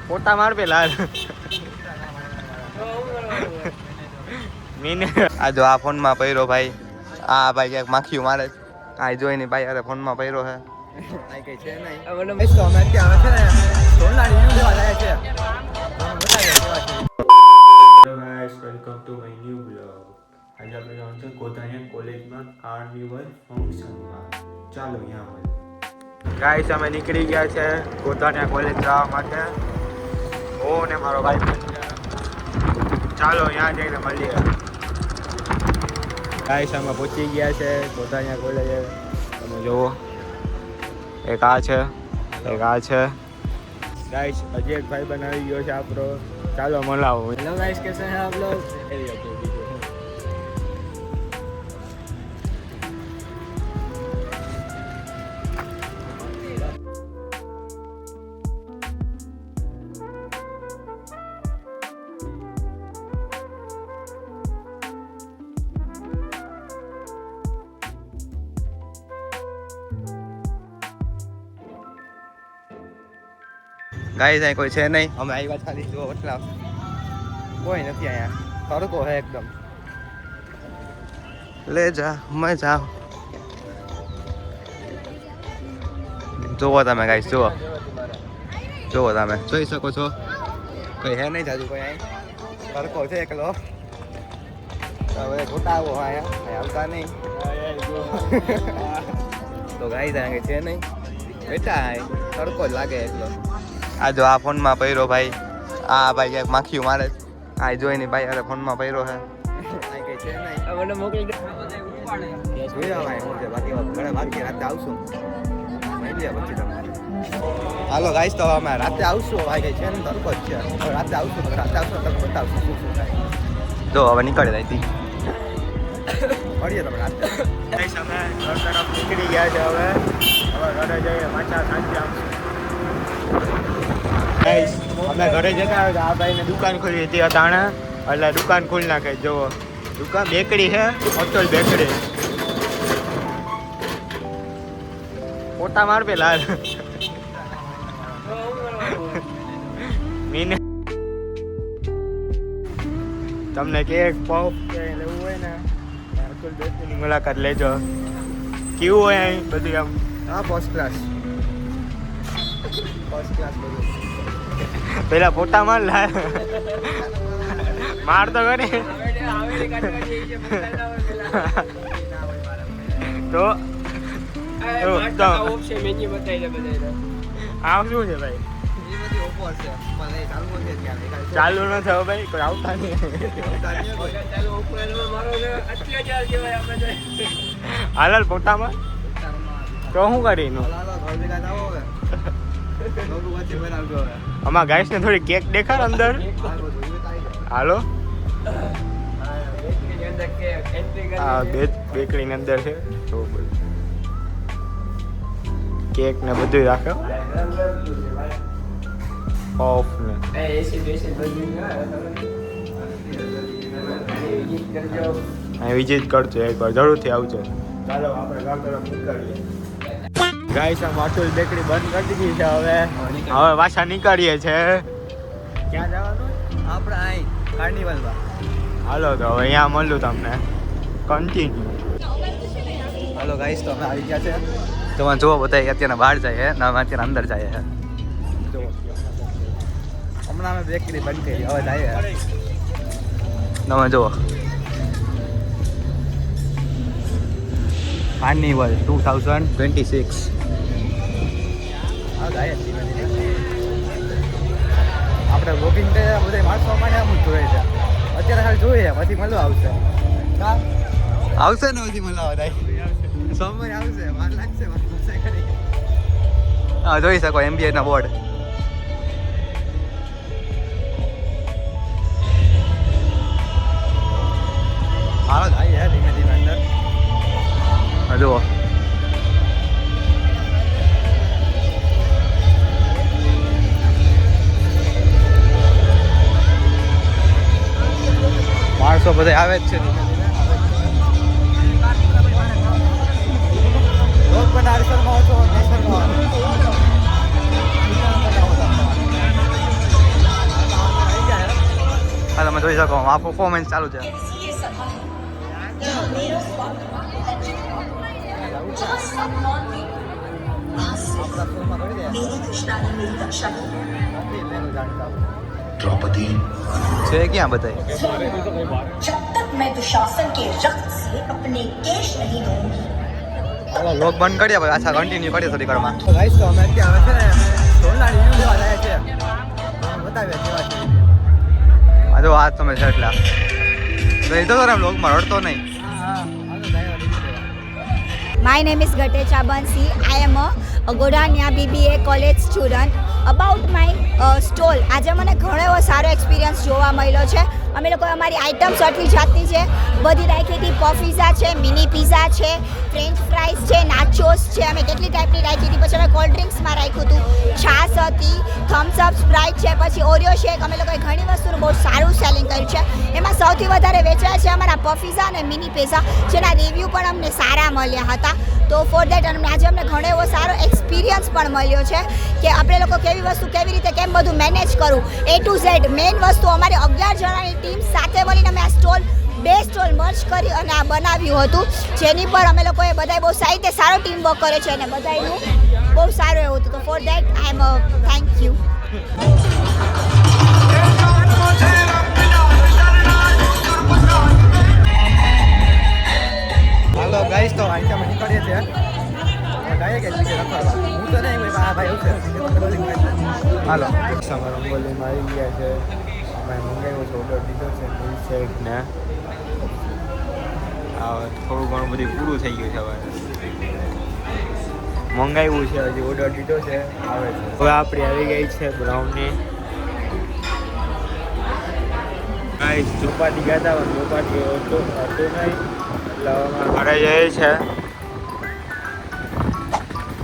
પોતા માર પેલા આ જો આ ફોનમાં પહેરો ભાઈ. આ ભાઈ ક્યાંક માખીયું મારે આ જોઈને ભાઈ અરે ફોનમાં પહેરો હે કઈ છે નહીં. અમે અત્યારે છે ને સોના રિવ્યુ લેવા જાય છે. Hello guys, welcome to my new blog. આજે આપણે જવાનું છે કોધાણિયા કોલેજમાં કાર્નિવલ ફંક્શનમાં. ચાલો અહીંયા મળીએ. ગાઈસ અમે નીકળી ગયા છે કોધાણિયા કોલેજ જવા માટે. હું ને મારો ભાઈ ચાલો ત્યાં જઈને મળીએ. ગાઈસ અમે પહોંચી ગયા છે કોધાણિયા કોલેજે. તમે જુઓ એક આ છે એક આ છે. ગાઈસ હજી એક ભાઈ બનાવી ગયો છે આપણો. ચાલો મળાવો. હેલો ગાઈસ, कैसे हैं आप लोग? ગાઈસ અહીં કોઈ છે નહીં. અમે આવ્યા ખાલી જુઓ એટલા કોઈ નથી અહીંયા. તડકો હે એકદમ. લે જા મેં જાઓ. જુઓ તમે ગાઈસ, જુઓ જુઓ તમે જોઈ શકો છો. કોઈ હે નહીં જાજુ કોઈ અહીં. તડકો છે એકલો. હવે ખોટા આવો અહીંયા આવતા નહીં. તો ગાઈસ અહીંયા છે નહીં. બેઠા અહીં તડકો જ લાગે એકલો. આ જો આ ફોનમાં પહેરો ભાઈ. આ ભાઈ ક્યાંક માખીયું મારે આ જોઈને ભાઈ અરે ફોનમાં પહેરો હે કઈ છે નહીં. મને મોકલી દે જોયા ભાઈ હું છે બાકી ઘણા બાકી રાતે આવશું મળી પછી તમે. હાલો ગાઈસ, તો અમે રાતે આવશું. ભાઈ કઈ છે ને તડકો જ છે. રાતે આવશું તો રાતે આવશું તો બતાવશું શું શું થાય. જો હવે નીકળી જાય મળીએ તમે રાતે. ગાઈસ અમે ઘર તરફ નીકળી ગયા છે. હવે ઘરે જઈએ પાછા સાંજે આવશું. ગાઈસ અમે ઘરે જતા હોય તો આ ભાઈને દુકાન ખોલી હતી અટાણે એટલે દુકાન ખોલી નાખે. જુઓ દુકાન બેકરી છે, હોટલ બેકરી. પોતા માર પેલા મીને તમને કેક પફ કે લેવું હોય ને હોટલ બેકરીની મુલાકાત લેજો. કેવું હોય અહીં બધું આમ? હા, ફર્સ્ટ ક્લાસ બધું. પેલા પોતા માર લા માર તો કરે તો આમ શું છે ભાઈ? ચાલુ ન થયો ભાઈ, કોઈ આવતા નહીં. હાલ પોતામાં તો શું કરીને આમાં ગાઈસ ને થોડી કેક દેખાડ અંદર. હાલો બેકરી ની અંદર છે કેક ને બધું રાખે. ઓફ ને વિઝિટ કરજો એકવાર, જરૂરથી આવજો. ચાલો આપણે ઘર તરફ નીકળીએ. ગાઈસ આ હોટલ બેકરી બંધ કરી દીધી છે. હવે પાછા નીકળીએ છે. ક્યાં જવાનું? આપણે અહીં કાર્નિવલમાં. હાલો તો હવે અહીંયા મળું તમને કન્ટિન્યુ. હાલો ગાઈસ, તો અમે આવી ગયા છે. તમે જુઓ બધા અત્યારે બહાર જાય છે ને અમે અત્યારે અંદર જાય છે. હમણાં અમે બેકરી બંધ કરી, હવે જાય તમે જુઓ કાર્નિવલ 2026. આપણે વોકિંગ કર્યા બધા માણસો માટે આમ જ જોઈએ છે. અત્યારે ખાલી જોઈએ પછી મળવા આવશે. આવશે ને પછી મળવા બધા સમય આવશે. વાર લાગશે. હા, જોઈ શકો MBA ના બોર્ડ. હાલો જાય ધીમે ધીમે અંદર. જુઓ માણસો બધા આવે જ છે. તમે જોઈ શકો આ પરફોર્મન્સ ચાલુ છે द्रौपदी છે ક્યાં બધાય जब तक मैं दुशासन के रक्त से अपने केश नहीं धोऊंगी ચાલો લોક બંધ કરીએ પછી આછા કન્ટિન્યુ કરીએ થોડી વારમાં તો ગાઈસ તો અમે અત્યારે છે ને ઢોલના રિવ્યુ લેવા જાય છે બતાવ્યા કેવા છે આ જો આ તમે છે એટલા તો એ તો તારા બ્લોગમાં રડતો નહીં My name is Gatecha Bansi. I am a Godania BBA college student. About my stall, આજે મને ઘણો એવો સારો એક્સપિરિયન્સ જોવા મળ્યો છે. અમે લોકો અમારી આઇટમ્સ આટલી જાતની છે બધી રાખી હતી. પફીઝા છે, મિની પીઝા છે, ફ્રેન્ચ ફ્રાઈઝ છે, નાચોસ છે. અમે કેટલી ટાઈપની રાખી હતી. પછી અમે કોલ્ડ ડ્રિંક્સમાં રાખ્યું હતું, છાશ હતી, થમ્સ અપ, સ્પ્રાઇટ છે, પછી ઓરિયો શેક. અમે લોકોએ ઘણી વસ્તુનું બહુ સારું સેલિંગ કર્યું છે. એમાં સૌથી વધારે વેચાયા છે અમારા પફીઝા અને મિની પીઝા, જેના રિવ્યૂ પણ અમને સારા મળ્યા હતા. તો ફોર દેટ આજે અમને ઘણો એવો સારો એક્સપિરિયન્સ પણ મળ્યો છે કે આપણે લોકો કેવી વસ્તુ કેવી રીતે કેમ બધું મેનેજ કરવું A to Z. મેઇન વસ્તુ અમારી 11 જણાની ટીમ સાથે મળીને અમે આ સ્ટોલ 2 સ્ટોલ મર્જ કરી અને આ બનાવ્યું હતું, જેની પર અમે લોકોએ બધાએ બહુ સારી રીતે સારો ટીમ વર્ક કરે છે અને બધાનું બહુ સારું એવું હતું. તો for that I am thank you. Hello guys તો અહીંથી અમે નીકળીએ છીએ ડાયરેક્ટ જ નીચે રખડવા. હું તો નહીં ભાઈ આ ભાઈ આવશે હાલો અમારા રંગોલીમાં આવી ગયા છે. અમે મંગાવ્યો છે, ઓર્ડર દીધો છે મિલ્કશેક ને થોડું ઘણું બધું પૂરું થઈ ગયું છે. હવે મંગાવ્યું છે, હજી ઓર્ડર દીધો છે, આવે છે. હવે આપણી આવી ગઈ છે બ્રાઉની. ગાઈસ ચોપાટી ગયા હતા, ચોપાટી હતું નહીં એટલે હવે ઘરે જઈએ છે.